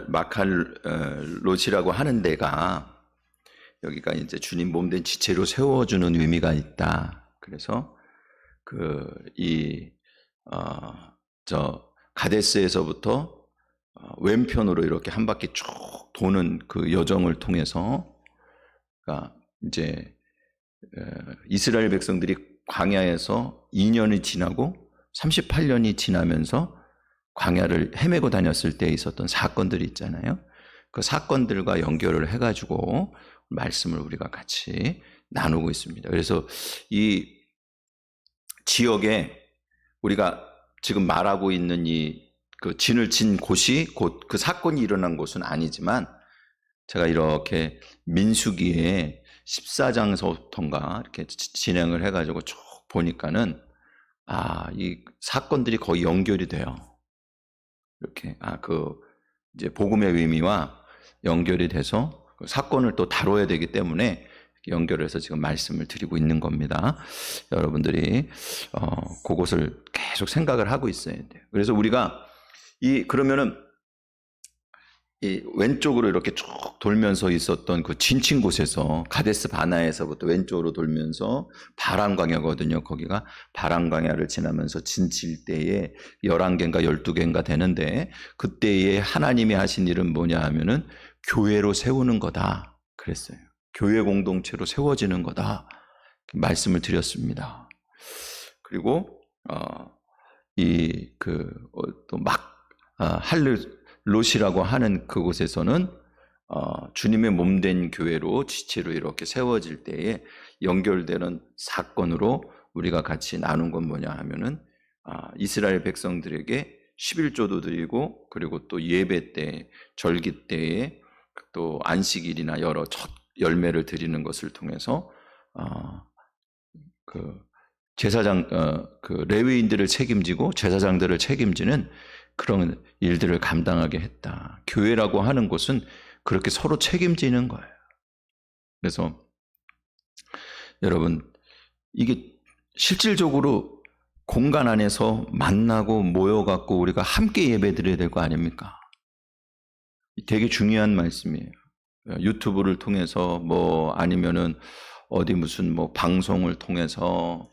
마칼롯이라고 하는 데가 여기가 이제 주님 몸된 지체로 세워주는 의미가 있다. 그래서 가데스에서부터 왼편으로 이렇게 한 바퀴 쭉 도는 그 여정을 통해서, 그러니까 이제 이스라엘 백성들이 광야에서 2년이 지나고 38년이 지나면서 광야를 헤매고 다녔을 때 있었던 사건들이 있잖아요. 그 사건들과 연결을 해가지고 말씀을 우리가 같이 나누고 있습니다. 그래서 이 지역에 우리가 지금 말하고 있는 그 진을 친 곳이 곧 그 사건이 일어난 곳은 아니지만, 제가 이렇게 민수기에 14장서부터인가 이렇게 진행을 해가지고 쭉 보니까는 이 사건들이 거의 연결이 돼요. 이렇게 이제 복음의 의미와 연결이 돼서 그 사건을 또 다뤄야 되기 때문에 연결해서 지금 말씀을 드리고 있는 겁니다. 여러분들이 그것을 계속 생각을 하고 있어야 돼요. 그래서 우리가 그러면은 이 왼쪽으로 이렇게 쭉 돌면서 있었던 그 진친 곳에서 가데스 바나에서부터 왼쪽으로 돌면서 바람 광야거든요. 거기가 바람 광야를 지나면서 진칠 때에 11개인가 12개인가 되는데, 그때에 하나님이 하신 일은 뭐냐 하면은 교회로 세우는 거다 그랬어요. 교회 공동체로 세워지는 거다 말씀을 드렸습니다. 그리고 할롯이라고 하는 그곳에서는 주님의 몸된 교회로 지체로 이렇게 세워질 때에 연결되는 사건으로 우리가 같이 나눈 건 뭐냐 하면은 이스라엘 백성들에게 11조도 드리고, 그리고 또 예배 때, 절기 때에 또 안식일이나 여러 첫 열매를 드리는 것을 통해서 제사장 레위인들을 책임지고 제사장들을 책임지는 그런 일들을 감당하게 했다. 교회라고 하는 곳은 그렇게 서로 책임지는 거예요. 그래서 여러분, 이게 실질적으로 공간 안에서 만나고 모여갖고 우리가 함께 예배드려야 될 거 아닙니까? 되게 중요한 말씀이에요. 유튜브를 통해서 아니면은 어디 무슨 방송을 통해서,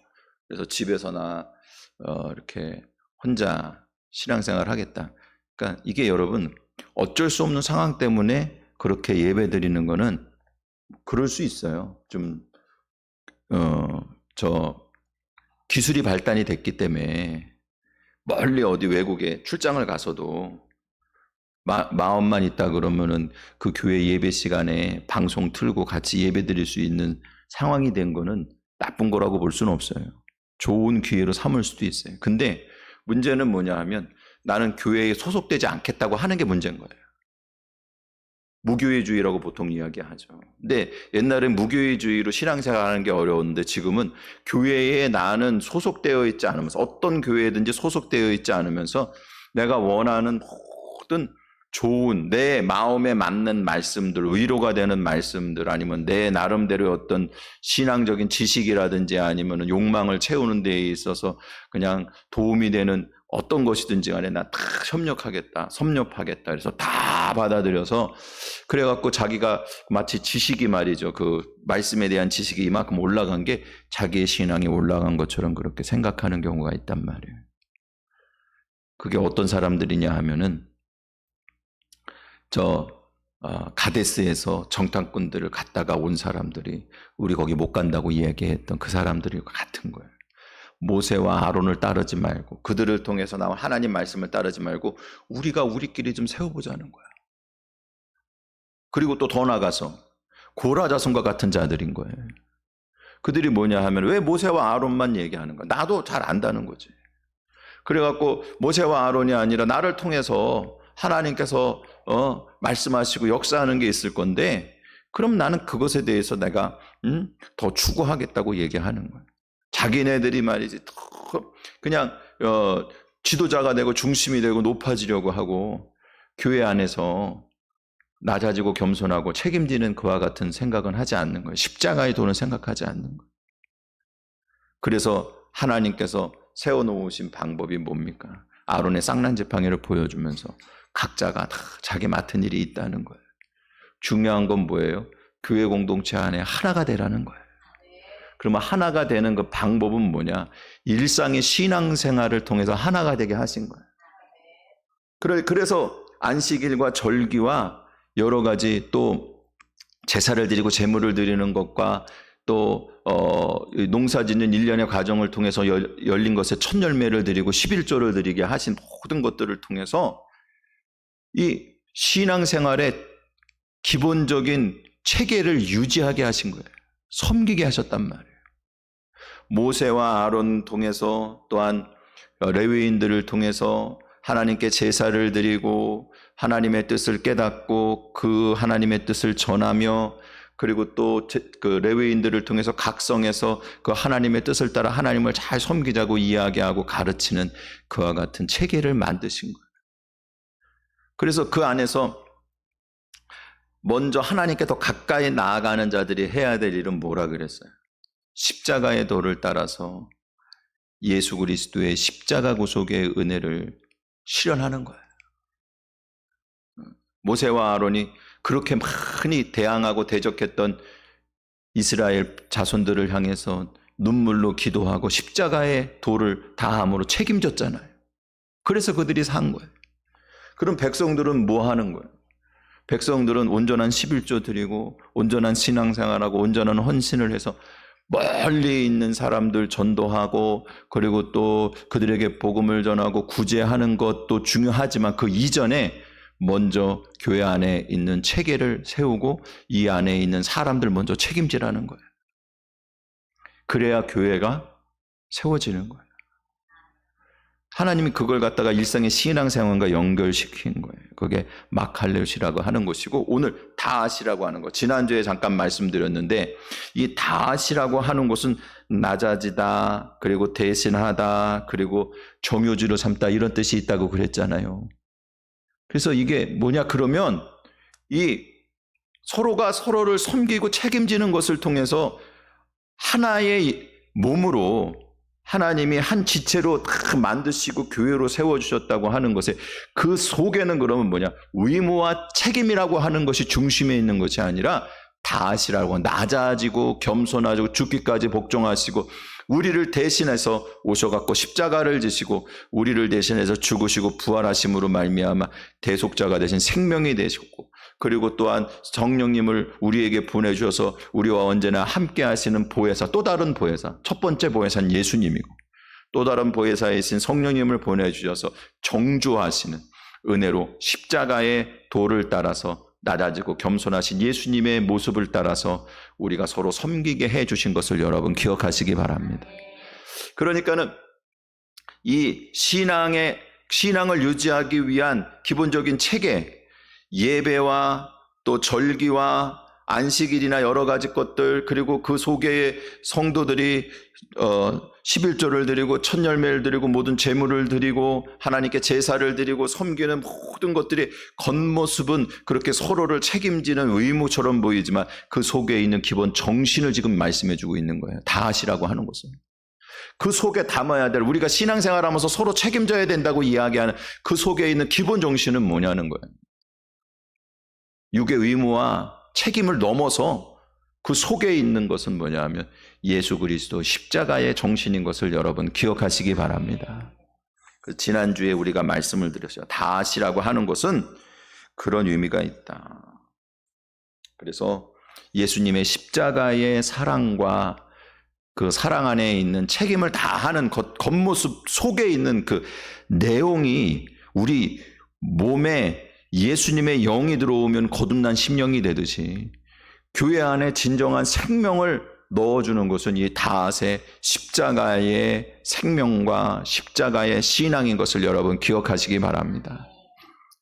그래서 집에서나 이렇게 혼자 신앙생활 하겠다. 그러니까 이게 여러분 어쩔 수 없는 상황 때문에 그렇게 예배 드리는 거는 그럴 수 있어요. 기술이 발달이 됐기 때문에 멀리 어디 외국에 출장을 가서도 마음만 있다 그러면은 그 교회 예배 시간에 방송 틀고 같이 예배 드릴 수 있는 상황이 된 거는 나쁜 거라고 볼 수는 없어요. 좋은 기회로 삼을 수도 있어요. 근데 문제는 뭐냐 하면 나는 교회에 소속되지 않겠다고 하는 게 문제인 거예요. 무교회주의라고 보통 이야기하죠. 근데 옛날엔 무교회주의로 신앙생활하는 게 어려웠는데 지금은 교회에 나는 소속되어 있지 않으면서, 어떤 교회든지 소속되어 있지 않으면서 내가 원하는 모든 좋은 내 마음에 맞는 말씀들, 위로가 되는 말씀들, 아니면 내 나름대로 어떤 신앙적인 지식이라든지 아니면 욕망을 채우는 데에 있어서 그냥 도움이 되는 어떤 것이든지 간에 나 다 섭렵하겠다. 그래서 다 받아들여서, 그래갖고 자기가 마치 지식이 말이죠. 그 말씀에 대한 지식이 이만큼 올라간 게 자기의 신앙이 올라간 것처럼 그렇게 생각하는 경우가 있단 말이에요. 그게 어떤 사람들이냐 하면은 가데스에서 정탐꾼들을 갔다가 온 사람들이 우리 거기 못 간다고 이야기했던 그 사람들과 같은 거예요. 모세와 아론을 따르지 말고, 그들을 통해서 나온 하나님 말씀을 따르지 말고 우리가 우리끼리 좀 세워보자는 거야. 그리고 또 더 나가서 고라 자손과 같은 자들인 거예요. 그들이 뭐냐 하면 왜 모세와 아론만 얘기하는 거야? 나도 잘 안다는 거지. 그래갖고 모세와 아론이 아니라 나를 통해서 하나님께서 말씀하시고 역사하는 게 있을 건데, 그럼 나는 그것에 대해서 내가 더 추구하겠다고 얘기하는 거예요. 자기네들이 말이지 그냥 지도자가 되고 중심이 되고 높아지려고 하고, 교회 안에서 낮아지고 겸손하고 책임지는 그와 같은 생각은 하지 않는 거예요. 십자가의 도는 생각하지 않는 거예요. 그래서 하나님께서 세워놓으신 방법이 뭡니까? 아론의 쌍난 지팡이를 보여주면서 각자가 다 자기 맡은 일이 있다는 거예요. 중요한 건 뭐예요? 교회 공동체 안에 하나가 되라는 거예요. 그러면 하나가 되는 그 방법은 뭐냐? 일상의 신앙생활을 통해서 하나가 되게 하신 거예요. 그래서 안식일과 절기와 여러 가지 또 제사를 드리고 제물을 드리는 것과 또 농사 짓는 일련의 과정을 통해서 열린 것에 첫 열매를 드리고 11조를 드리게 하신 모든 것들을 통해서 이 신앙생활의 기본적인 체계를 유지하게 하신 거예요. 섬기게 하셨단 말이에요. 모세와 아론 통해서 또한 레위인들을 통해서 하나님께 제사를 드리고 하나님의 뜻을 깨닫고 그 하나님의 뜻을 전하며 그리고 또 그 레위인들을 통해서 각성해서 그 하나님의 뜻을 따라 하나님을 잘 섬기자고 이야기하고 가르치는 그와 같은 체계를 만드신 거예요. 그래서 그 안에서 먼저 하나님께 더 가까이 나아가는 자들이 해야 될 일은 뭐라 그랬어요? 십자가의 도를 따라서 예수 그리스도의 십자가 구속의 은혜를 실현하는 거예요. 모세와 아론이 그렇게 많이 대항하고 대적했던 이스라엘 자손들을 향해서 눈물로 기도하고 십자가의 도를 다함으로 책임졌잖아요. 그래서 그들이 산 거예요. 그럼 백성들은 뭐 하는 거예요? 백성들은 온전한 11조 드리고 온전한 신앙생활하고 온전한 헌신을 해서 멀리 있는 사람들 전도하고 그리고 또 그들에게 복음을 전하고 구제하는 것도 중요하지만 그 이전에 먼저 교회 안에 있는 체계를 세우고 이 안에 있는 사람들 먼저 책임지라는 거예요. 그래야 교회가 세워지는 거예요. 하나님이 그걸 갖다가 일상의 신앙생활과 연결시킨 거예요. 그게 마칼레오시라고 하는 것이고 오늘 다하시라고 하는 것. 지난주에 잠깐 말씀드렸는데 이 다하시라고 하는 것은 낮아지다, 그리고 대신하다, 그리고 정효주로 삼다 이런 뜻이 있다고 그랬잖아요. 그래서 이게 뭐냐 그러면 이 서로가 서로를 섬기고 책임지는 것을 통해서 하나의 몸으로 하나님이 한 지체로 다 만드시고 교회로 세워주셨다고 하는 것에 그 속에는 그러면 뭐냐 의무와 책임이라고 하는 것이 중심에 있는 것이 아니라 다하시라고 낮아지고 겸손하시고 죽기까지 복종하시고 우리를 대신해서 오셔갖고 십자가를 지시고 우리를 대신해서 죽으시고 부활하심으로 말미암아 대속자가 되신 생명이 되셨고 그리고 또한 성령님을 우리에게 보내주셔서 우리와 언제나 함께 하시는 보혜사, 또 다른 보혜사, 첫 번째 보혜사는 예수님이고 또 다른 보혜사이신 성령님을 보내주셔서 정주하시는 은혜로 십자가의 도를 따라서 낮아지고 겸손하신 예수님의 모습을 따라서 우리가 서로 섬기게 해주신 것을 여러분 기억하시기 바랍니다. 그러니까는 이 신앙을 유지하기 위한 기본적인 체계, 예배와 또 절기와 안식일이나 여러 가지 것들 그리고 그 속에 성도들이 11조를 드리고 첫 열매를 드리고 모든 제물을 드리고 하나님께 제사를 드리고 섬기는 모든 것들이 겉모습은 그렇게 서로를 책임지는 의무처럼 보이지만 그 속에 있는 기본 정신을 지금 말씀해 주고 있는 거예요. 다하시라고 하는 것은. 그 속에 담아야 될 우리가 신앙생활하면서 서로 책임져야 된다고 이야기하는 그 속에 있는 기본 정신은 뭐냐는 거예요. 육의 의무와 책임을 넘어서 그 속에 있는 것은 뭐냐 하면 예수 그리스도 십자가의 정신인 것을 여러분 기억하시기 바랍니다. 지난주에 우리가 말씀을 드렸어요. 다하시라고 하는 것은 그런 의미가 있다. 그래서 예수님의 십자가의 사랑과 그 사랑 안에 있는 책임을 다하는 겉모습 속에 있는 그 내용이 우리 몸에 예수님의 영이 들어오면 거듭난 심령이 되듯이 교회 안에 진정한 생명을 넣어주는 것은 이 다하세 십자가의 생명과 십자가의 신앙인 것을 여러분 기억하시기 바랍니다.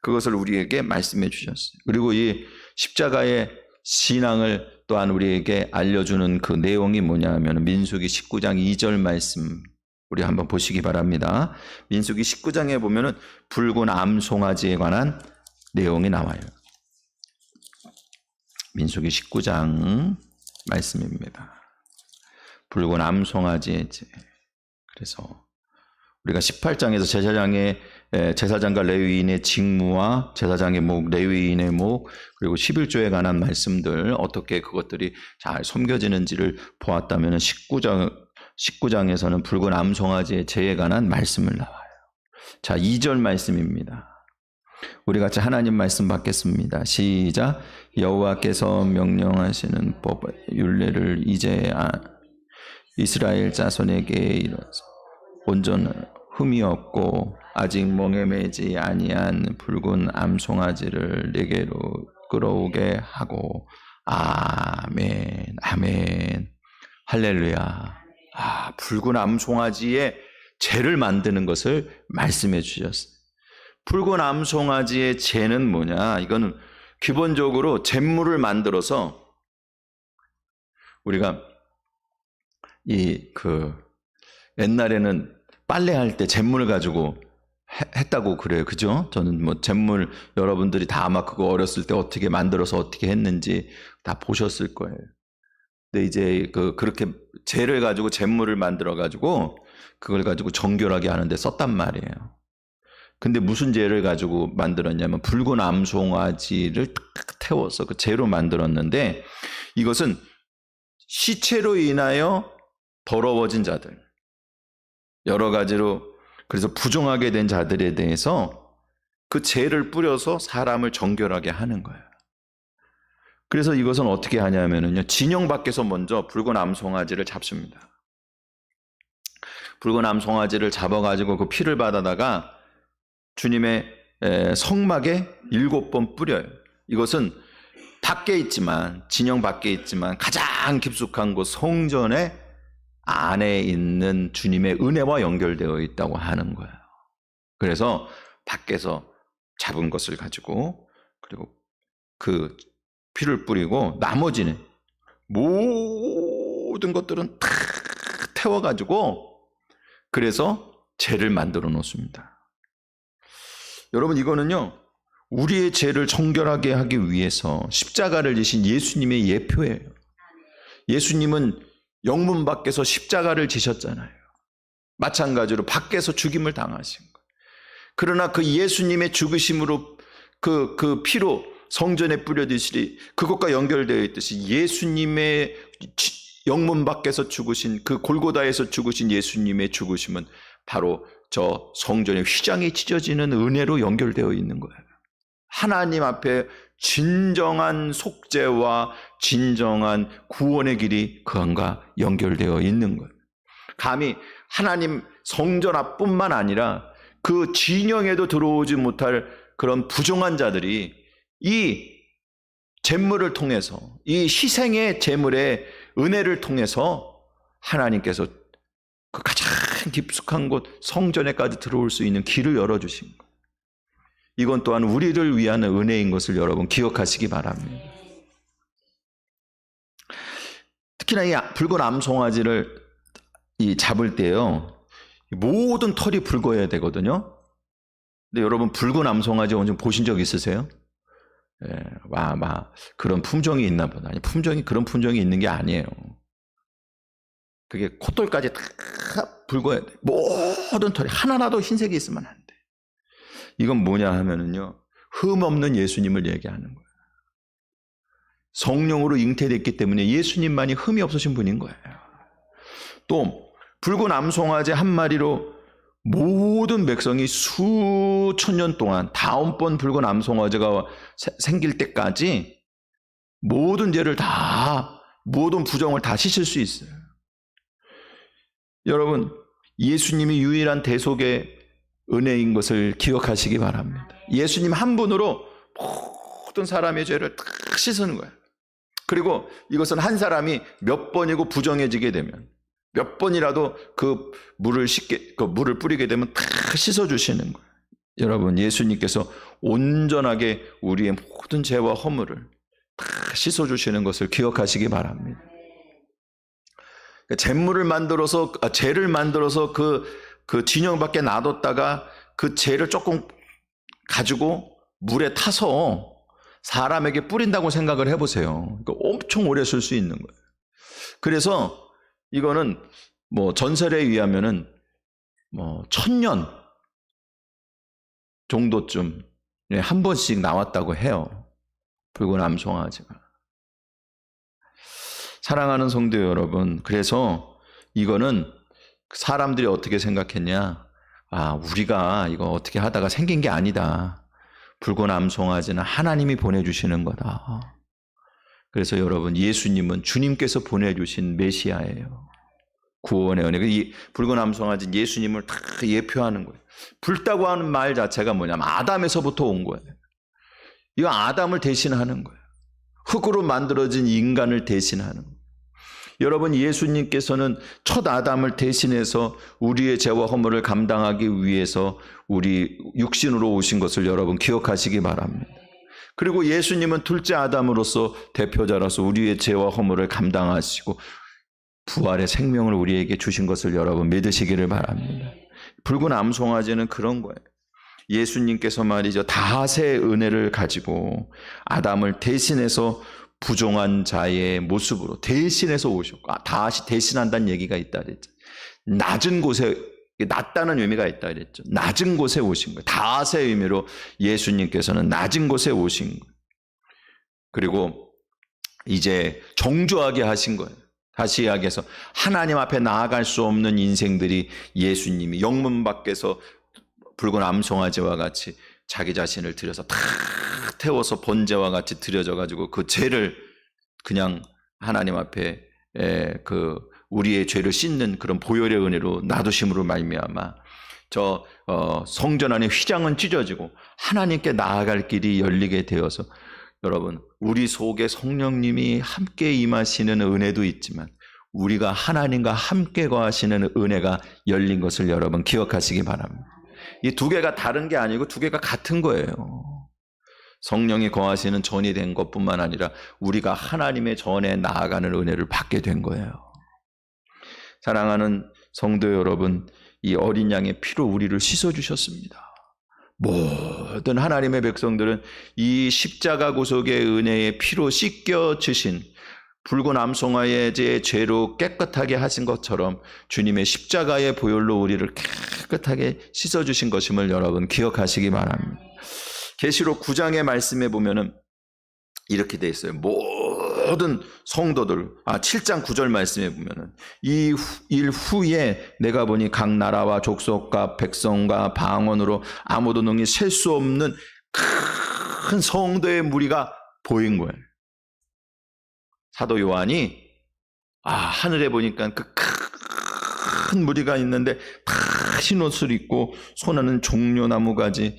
그것을 우리에게 말씀해 주셨어요. 그리고 이 십자가의 신앙을 또한 우리에게 알려주는 그 내용이 뭐냐 하면 민수기 19장 2절 말씀 우리 한번 보시기 바랍니다. 민수기 19장에 보면은 붉은 암송아지에 관한 내용이 나와요. 민수기 19장 말씀입니다. 붉은 암송아지의 제. 그래서 우리가 18장에서 제사장과 레위인의 직무와 제사장의 목, 레위인의 목, 그리고 11조에 관한 말씀들, 어떻게 그것들이 잘 섬겨지는지를 보았다면 19장에서는 붉은 암송아지의 제에 관한 말씀을 나와요. 자, 2절 말씀입니다. 우리 같이 하나님 말씀 받겠습니다. 시작. 여호와께서 명령하시는 법 율례를 이제 이스라엘 자손에게 이뤄서 온전한 흠이 없고 아직 멍에 매지 아니한 붉은 암송아지를 내게로 끌어오게 하고. 아멘, 아멘, 할렐루야. 붉은 암송아지의 제를 만드는 것을 말씀해 주셨어요. 붉은 암송아지의 제는 뭐냐? 이거는 기본적으로 잿물을 만들어서, 우리가 옛날에는 빨래할 때 잿물 가지고 했다고 그래요. 그죠? 저는 뭐 잿물, 여러분들이 다 아마 그거 어렸을 때 어떻게 만들어서 어떻게 했는지 다 보셨을 거예요. 근데 이제 그렇게 재를 가지고 잿물을 만들어 가지고 그걸 가지고 정결하게 하는데 썼단 말이에요. 근데 무슨 재를 가지고 만들었냐면 붉은 암송아지를 딱 태워서 그 재로 만들었는데, 이것은 시체로 인하여 더러워진 자들, 여러 가지로 그래서 부정하게 된 자들에 대해서 그 재를 뿌려서 사람을 정결하게 하는 거예요. 그래서 이것은 어떻게 하냐면요, 진영 밖에서 먼저 붉은 암송아지를 잡습니다. 붉은 암송아지를 잡아가지고 그 피를 받아다가 주님의 성막에 7번 뿌려요. 이것은 밖에 있지만, 진영 밖에 있지만 가장 깊숙한 곳 성전의 안에 있는 주님의 은혜와 연결되어 있다고 하는 거예요. 그래서 밖에서 잡은 것을 가지고, 그리고 그 피를 뿌리고 나머지는 모든 것들은 다 태워가지고 그래서 죄를 만들어 놓습니다. 여러분, 이거는요, 우리의 죄를 정결하게 하기 위해서 십자가를 지신 예수님의 예표예요. 예수님은 영문 밖에서 십자가를 지셨잖아요. 마찬가지로 밖에서 죽임을 당하신 거예요. 그러나 그 예수님의 죽으심으로 그 피로 성전에 뿌려듯이 그것과 연결되어 있듯이 예수님의 영문 밖에서 죽으신, 그 골고다에서 죽으신 예수님의 죽으심은 바로 저 성전의 휘장이 찢어지는 은혜로 연결되어 있는 거예요. 하나님 앞에 진정한 속죄와 진정한 구원의 길이 그안과 연결되어 있는 거예요. 감히 하나님 성전 앞뿐만 아니라 그 진영에도 들어오지 못할 그런 부정한 자들이 이 제물을 통해서, 이 희생의 제물의 은혜를 통해서 하나님께서 그 가장 깊숙한 곳 성전에까지 들어올 수 있는 길을 열어주신 거예요. 이건 또한 우리를 위한 은혜인 것을 여러분 기억하시기 바랍니다. 특히나 이 붉은 암송아지를 잡을 때요, 모든 털이 붉어야 되거든요. 근데 여러분, 붉은 암송아지 언제 보신 적 있으세요? 그런 품종이 있나 보다. 아니, 그런 품종이 있는 게 아니에요. 그게 콧돌까지 다 붉어야 돼. 모든 털이 하나라도 흰색이 있으면 안 돼. 이건 뭐냐 하면은요, 흠 없는 예수님을 얘기하는 거예요. 성령으로 잉태됐기 때문에 예수님만이 흠이 없으신 분인 거예요. 또 붉은 암송아지 한 마리로 모든 백성이 수천 년 동안 다음번 붉은 암송아지가 생길 때까지 모든 죄를 다, 모든 부정을 다 씻을 수 있어요. 여러분, 예수님이 유일한 대속의 은혜인 것을 기억하시기 바랍니다. 예수님 한 분으로 모든 사람의 죄를 다 씻는 거예요. 그리고 이것은 한 사람이 몇 번이고 부정해지게 되면, 몇 번이라도 그 물을 뿌리게 되면 다 씻어주시는 거예요. 여러분, 예수님께서 온전하게 우리의 모든 죄와 허물을 다 씻어주시는 것을 기억하시기 바랍니다. 재물을 만들어서, 죄를 만들어서 그 진영 밖에 놔뒀다가 그 죄를 조금 가지고 물에 타서 사람에게 뿌린다고 생각을 해보세요. 그러니까 엄청 오래 쓸 수 있는 거예요. 그래서 이거는 뭐 전설에 의하면은 뭐 1000년 정도쯤 한 번씩 나왔다고 해요. 붉은 암송아지가. 사랑하는 성도 여러분, 그래서 이거는 사람들이 어떻게 생각했냐? 아, 우리가 이거 어떻게 하다가 생긴 게 아니다. 붉은 암송아지는 하나님이 보내주시는 거다. 그래서 여러분, 예수님은 주님께서 보내주신 메시아예요. 구원의 은혜. 이 붉은 암송아지는 예수님을 다 예표하는 거예요. 붉다고 하는 말 자체가 뭐냐면 아담에서부터 온 거예요. 이거 아담을 대신하는 거예요. 흙으로 만들어진 인간을 대신하는 거예요. 여러분, 예수님께서는 첫 아담을 대신해서 우리의 죄와 허물을 감당하기 위해서 우리 육신으로 오신 것을 여러분 기억하시기 바랍니다. 그리고 예수님은 둘째 아담으로서 대표자로서 우리의 죄와 허물을 감당하시고 부활의 생명을 우리에게 주신 것을 여러분 믿으시기를 바랍니다. 붉은 암송아지는 그런 거예요. 예수님께서 말이죠, 다하세의 은혜를 가지고 아담을 대신해서 부정한 자의 모습으로 대신해서 오셨고, 다시 대신한다는 얘기가 있다 그랬죠. 낮은 곳에, 낮다는 의미가 있다 그랬죠. 낮은 곳에 오신 거예요. 다하세의 의미로 예수님께서는 낮은 곳에 오신 거예요. 그리고 이제 정조하게 하신 거예요. 다시 이야기해서 하나님 앞에 나아갈 수 없는 인생들이 예수님이 영문 밖에서 붉은 암송아지와 같이 자기 자신을 들여서 다 태워서 번제와 같이 드려져 가지고 그 죄를 그냥 하나님 앞에 우리의 죄를 씻는 그런 보혈의 은혜로 놔두심으로 말미암아 성전 안에 휘장은 찢어지고 하나님께 나아갈 길이 열리게 되어서 여러분, 우리 속에 성령님이 함께 임하시는 은혜도 있지만 우리가 하나님과 함께 거하시는 은혜가 열린 것을 여러분 기억하시기 바랍니다. 이 두 개가 다른 게 아니고 두 개가 같은 거예요. 성령이 거하시는 전이 된 것뿐만 아니라 우리가 하나님의 전에 나아가는 은혜를 받게 된 거예요. 사랑하는 성도 여러분, 이 어린 양의 피로 우리를 씻어주셨습니다. 모든 하나님의 백성들은 이 십자가 구속의 은혜의 피로 씻겨주신 붉은 암송아지의 죄로 깨끗하게 하신 것처럼 주님의 십자가의 보혈로 우리를 깨끗하게 씻어주신 것임을 여러분 기억하시기 바랍니다. 계시록 9장의 말씀에 보면은 이렇게 돼 있어요. 모든 성도들, 7장 9절 말씀에 보면은 이 일 후에 내가 보니 각 나라와 족속과 백성과 방언으로 아무도 능히 셀 수 없는 큰 성도의 무리가 보인 거예요. 사도 요한이 하늘에 보니까 그 큰 무리가 있는데 다 흰 옷을 입고 손에는 종려나무 가지,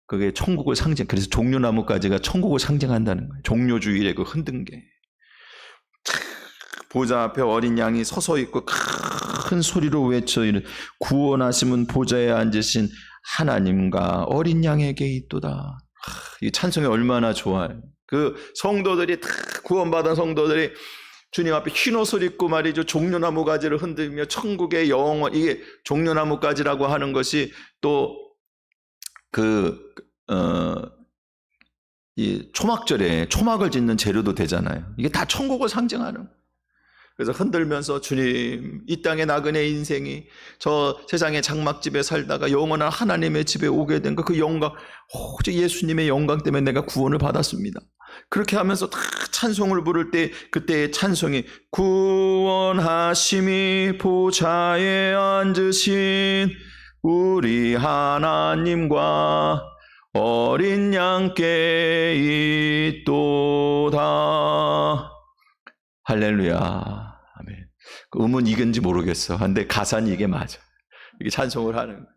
그게 천국을 상징. 그래서 종려나무 가지가 천국을 상징한다는 거예요. 종려주일에 그 흔든 게. 보좌 앞에 어린 양이 서서 있고 큰 소리로 외쳐 이르 구원하심은 보좌에 앉으신 하나님과 어린 양에게 있도다. 이 찬송이 얼마나 좋아요. 그 성도들이 다 구원받은 성도들이 주님 앞에 흰 옷을 입고 말이죠, 종려나무 가지를 흔들며 천국의 영원, 이게 종려나무 가지라고 하는 것이 또 이 초막절에 초막을 짓는 재료도 되잖아요. 이게 다 천국을 상징하는. 그래서 흔들면서 주님, 이 땅의 나그네 인생이 저 세상의 장막집에 살다가 영원한 하나님의 집에 오게 된 그 영광, 오직 예수님의 영광 때문에 내가 구원을 받았습니다. 그렇게 하면서 다 찬송을 부를 때 그때의 찬송이 구원하심이 보좌에 앉으신 우리 하나님과 어린 양께 있도다. 할렐루야. 아멘. 그 음은 이건지 모르겠어. 근데 가사는 이게 맞아. 이게 찬송을 하는 거예요.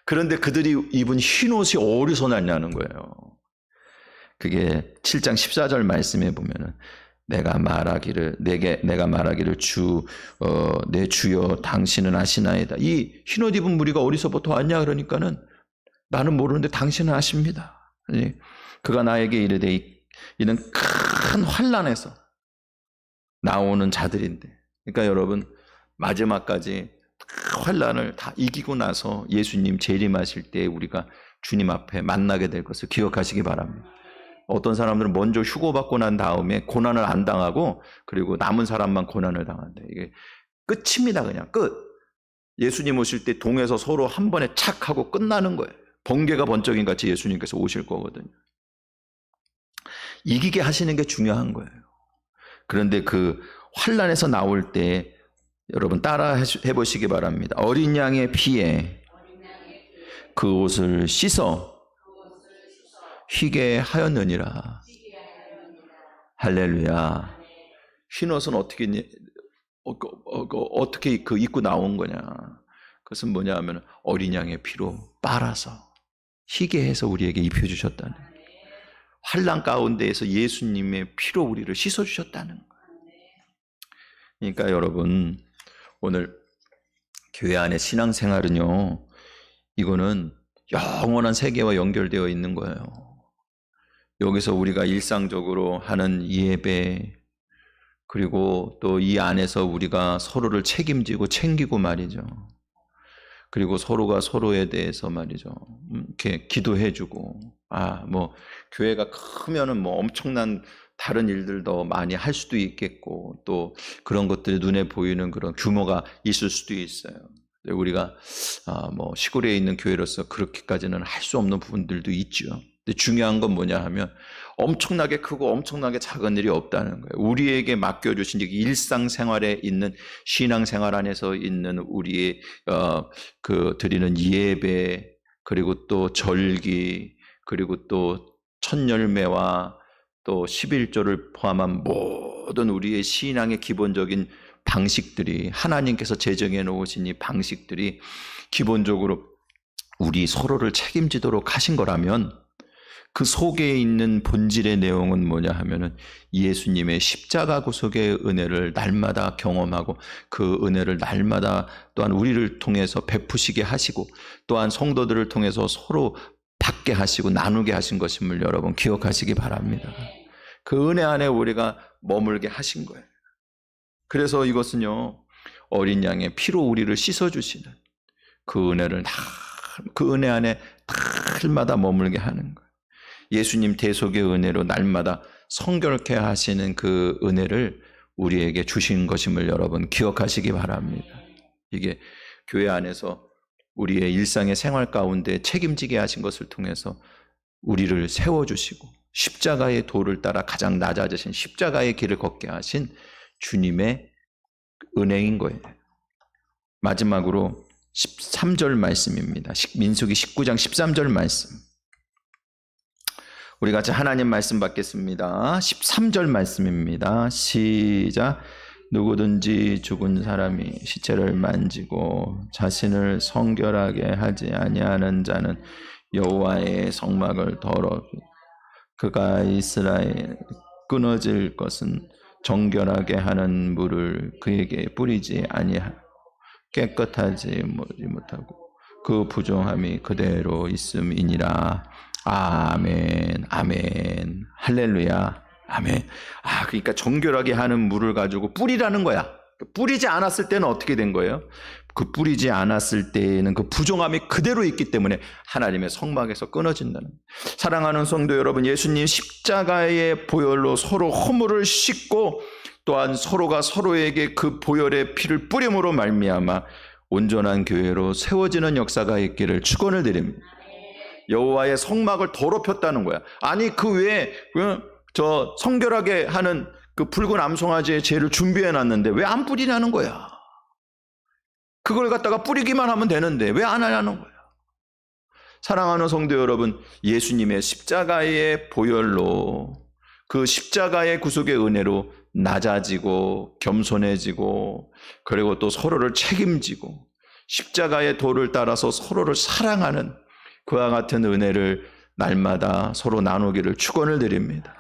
그런데 그들이 입은 흰 옷이 어디서 났냐는 거예요. 그게 7장 14절 말씀에 보면은 내가 말하기를 내 주여 당신은 아시나이다. 이 흰 옷 입은 무리가 어디서부터 왔냐 그러니까는 나는 모르는데 당신은 아십니다. 그가 나에게 이르되 이는 큰 환난에서 나오는 자들인데, 그러니까 여러분 마지막까지 환난을 다 이기고 나서 예수님 재림하실 때 우리가 주님 앞에 만나게 될 것을 기억하시기 바랍니다. 어떤 사람들은 먼저 휴고받고 난 다음에 고난을 안 당하고 그리고 남은 사람만 고난을 당한대. 이게 끝입니다. 그냥 끝. 예수님 오실 때 동에서 서로 한 번에 착 하고 끝나는 거예요. 번개가 번쩍인 같이 예수님께서 오실 거거든요. 이기게 하시는 게 중요한 거예요. 그런데 그 환난에서 나올 때 여러분 따라 해보시기 바랍니다. 어린 양의 피에 그 옷을 씻어 휘게 하였느니라. 할렐루야. 흰 옷은 어떻게 입고 나온 거냐? 그것은 뭐냐 하면 어린 양의 피로 빨아서 희게 해서 우리에게 입혀주셨다는, 환난 가운데에서 예수님의 피로 우리를 씻어주셨다는 거예요. 그러니까 여러분, 오늘 교회 안의 신앙생활은요, 이거는 영원한 세계와 연결되어 있는 거예요. 여기서 우리가 일상적으로 하는 예배, 그리고 또 이 안에서 우리가 서로를 책임지고 챙기고 말이죠. 그리고 서로가 서로에 대해서 말이죠, 이렇게 기도해주고, 교회가 크면은 엄청난 다른 일들도 많이 할 수도 있겠고, 또 그런 것들이 눈에 보이는 그런 규모가 있을 수도 있어요. 우리가 시골에 있는 교회로서 그렇게까지는 할 수 없는 부분들도 있죠. 근데 중요한 건 뭐냐 하면 엄청나게 크고 엄청나게 작은 일이 없다는 거예요. 우리에게 맡겨주신 일상생활에 있는, 신앙생활 안에서 있는 우리의 드리는 예배, 그리고 또 절기, 그리고 또 첫열매와 또 11조를 포함한 모든 우리의 신앙의 기본적인 방식들이, 하나님께서 제정해 놓으신 이 방식들이 기본적으로 우리 서로를 책임지도록 하신 거라면, 그 속에 있는 본질의 내용은 뭐냐 하면은 예수님의 십자가 구속의 은혜를 날마다 경험하고, 그 은혜를 날마다 또한 우리를 통해서 베푸시게 하시고, 또한 성도들을 통해서 서로 받게 하시고 나누게 하신 것임을 여러분 기억하시기 바랍니다. 그 은혜 안에 우리가 머물게 하신 거예요. 그래서 이것은요, 어린 양의 피로 우리를 씻어주시는 그 은혜를 그 은혜 안에 날마다 머물게 하는 거예요. 예수님 대속의 은혜로 날마다 성결케 하시는 그 은혜를 우리에게 주신 것임을 여러분 기억하시기 바랍니다. 이게 교회 안에서 우리의 일상의 생활 가운데 책임지게 하신 것을 통해서 우리를 세워주시고, 십자가의 도를 따라 가장 낮아지신 십자가의 길을 걷게 하신 주님의 은혜인 거예요. 마지막으로 13절 말씀입니다. 민수기 19장 13절 말씀. 우리 같이 하나님 말씀 받겠습니다. 13절 말씀입니다. 시작. 누구든지 죽은 사람이 시체를 만지고 자신을 성결하게 하지 아니하는 자는 여호와의 성막을 더럽히, 그가 이스라엘 끊어질 것은 정결하게 하는 물을 그에게 뿌리지 아니하고 깨끗하지 못하고 그 부정함이 그대로 있음이니라. 아멘, 아멘, 할렐루야, 아멘. 그러니까 정결하게 하는 물을 가지고 뿌리라는 거야. 뿌리지 않았을 때는 어떻게 된 거예요? 그 뿌리지 않았을 때에는 그 부정함이 그대로 있기 때문에 하나님의 성막에서 끊어진다는 거예요. 사랑하는 성도 여러분, 예수님 십자가의 보혈로 서로 허물을 씻고, 또한 서로가 서로에게 그 보혈의 피를 뿌림으로 말미암아 온전한 교회로 세워지는 역사가 있기를 축원을 드립니다. 여호와의 성막을 더럽혔다는 거야. 아니 그 외에 성결하게 하는 그 붉은 암송아지의 죄를 준비해 놨는데 왜 안 뿌리냐는 거야. 그걸 갖다가 뿌리기만 하면 되는데 왜 안 하냐는 거야. 사랑하는 성도 여러분, 예수님의 십자가의 보혈로, 그 십자가의 구속의 은혜로 낮아지고 겸손해지고, 그리고 또 서로를 책임지고 십자가의 도를 따라서 서로를 사랑하는 그와 같은 은혜를 날마다 서로 나누기를 축원을 드립니다.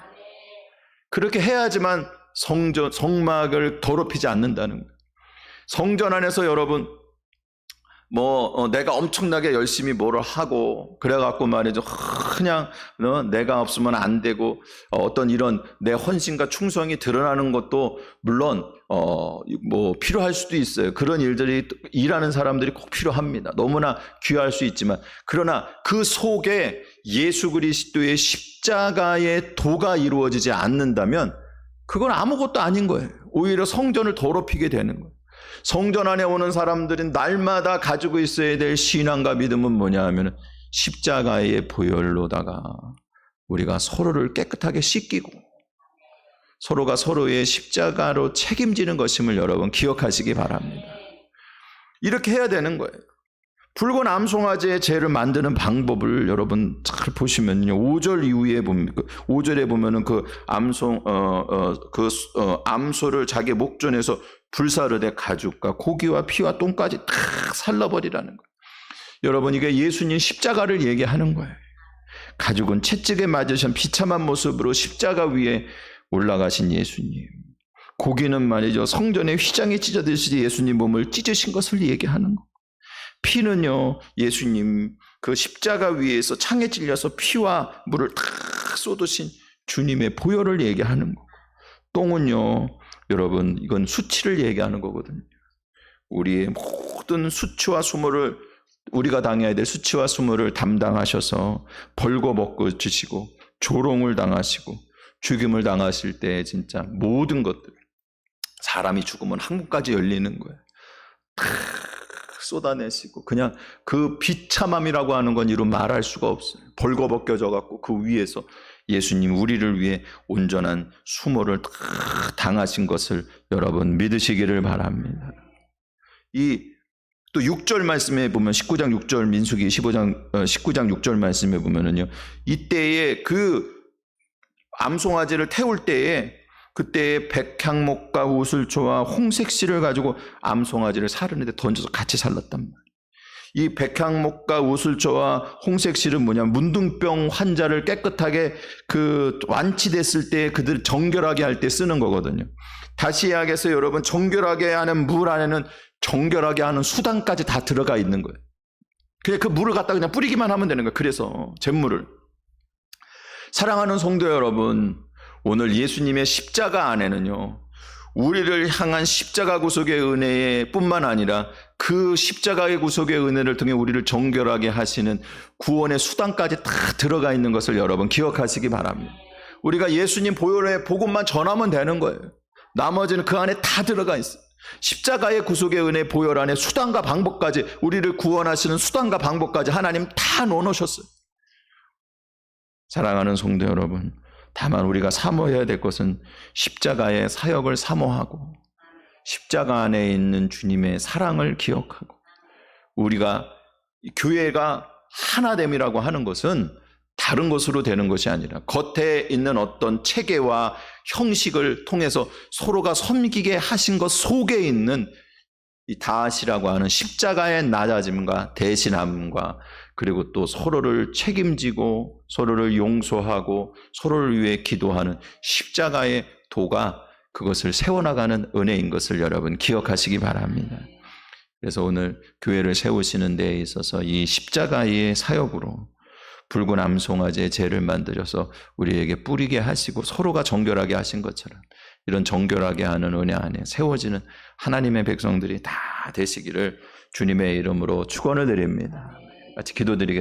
그렇게 해야지만 성막을 더럽히지 않는다는 거예요. 성전 안에서 여러분 내가 엄청나게 열심히 뭐를 하고 그래갖고 말이죠, 그냥 내가 없으면 안 되고 어떤 이런 내 헌신과 충성이 드러나는 것도 물론 필요할 수도 있어요. 그런 일들이, 일하는 사람들이 꼭 필요합니다. 너무나 귀할 수 있지만, 그러나 그 속에 예수 그리스도의 십자가의 도가 이루어지지 않는다면 그건 아무것도 아닌 거예요. 오히려 성전을 더럽히게 되는 거예요. 성전 안에 오는 사람들은 날마다 가지고 있어야 될 신앙과 믿음은 뭐냐 하면 십자가의 보혈로다가 우리가 서로를 깨끗하게 씻기고 서로가 서로의 십자가로 책임지는 것임을 여러분 기억하시기 바랍니다. 이렇게 해야 되는 거예요. 붉은 암송아지의 재를 만드는 방법을 여러분 잘 보시면요. 5절 이후에 보면 5절에 보면은 그 암소를 자기 목전에서 불사르되 가죽과 고기와 피와 똥까지 다 살라버리라는 거예요. 여러분 이게 예수님 십자가를 얘기하는 거예요. 가죽은 채찍에 맞으신 비참한 모습으로 십자가 위에 올라가신 예수님. 고기는 말이죠. 성전에 휘장이 찢어지듯이 예수님 몸을 찢으신 것을 얘기하는 거예요. 피는요, 예수님 그 십자가 위에서 창에 찔려서 피와 물을 다 쏟으신 주님의 보혈을 얘기하는 거고, 똥은요, 여러분 이건 수치를 얘기하는 거거든요. 우리의 모든 수치와 수모를 우리가 당해야 될 수치와 수모를 담당하셔서 벌거벗고 주시고 조롱을 당하시고 죽임을 당하실 때 진짜 모든 것들, 사람이 죽으면 항문까지 열리는 거예요. 쏟아내시고 그냥 그 비참함이라고 하는 건 이루 말할 수가 없어요. 벌거벗겨져 갖고 그 위에서 예수님 우리를 위해 온전한 수모를 다 당하신 것을 여러분 믿으시기를 바랍니다. 이 또 6절 말씀에 보면 19장 6절 민수기 19장 6절 말씀에 보면은요. 이때에 그 암송아지를 태울 때에 그때 백향목과 우슬초와 홍색실을 가지고 암송아지를 사르는데 던져서 같이 살랐단 말이에요. 이 백향목과 우슬초와 홍색실은 뭐냐면 문둥병 환자를 깨끗하게 그 완치됐을 때 그들 정결하게 할 때 쓰는 거거든요. 다시 이야기해서 여러분 정결하게 하는 물 안에는 정결하게 하는 수단까지 다 들어가 있는 거예요. 그냥 그 물을 갖다 그냥 뿌리기만 하면 되는 거예요. 그래서 잿물을. 사랑하는 성도 여러분, 오늘 예수님의 십자가 안에는요, 우리를 향한 십자가 구속의 은혜 뿐만 아니라 그 십자가의 구속의 은혜를 통해 우리를 정결하게 하시는 구원의 수단까지 다 들어가 있는 것을 여러분 기억하시기 바랍니다. 우리가 예수님 보혈의 복음만 전하면 되는 거예요. 나머지는 그 안에 다 들어가 있어요. 십자가의 구속의 은혜 보혈 안에 수단과 방법까지, 우리를 구원하시는 수단과 방법까지 하나님 다 넣어놓으셨어요. 사랑하는 성도 여러분, 다만 우리가 사모해야 될 것은 십자가의 사역을 사모하고 십자가 안에 있는 주님의 사랑을 기억하고, 우리가 교회가 하나됨이라고 하는 것은 다른 것으로 되는 것이 아니라 겉에 있는 어떤 체계와 형식을 통해서 서로가 섬기게 하신 것 속에 있는 이 다하시라고 하는 십자가의 낮아짐과 대신함과 그리고 또 서로를 책임지고 서로를 용서하고 서로를 위해 기도하는 십자가의 도가 그것을 세워나가는 은혜인 것을 여러분 기억하시기 바랍니다. 그래서 오늘 교회를 세우시는 데에 있어서 이 십자가의 사역으로 붉은 암송아지의 재를 만들어서 우리에게 뿌리게 하시고 서로가 정결하게 하신 것처럼 이런 정결하게 하는 은혜 안에 세워지는 하나님의 백성들이 다 되시기를 주님의 이름으로 축원을 드립니다. 같이 기도드리겠습니다.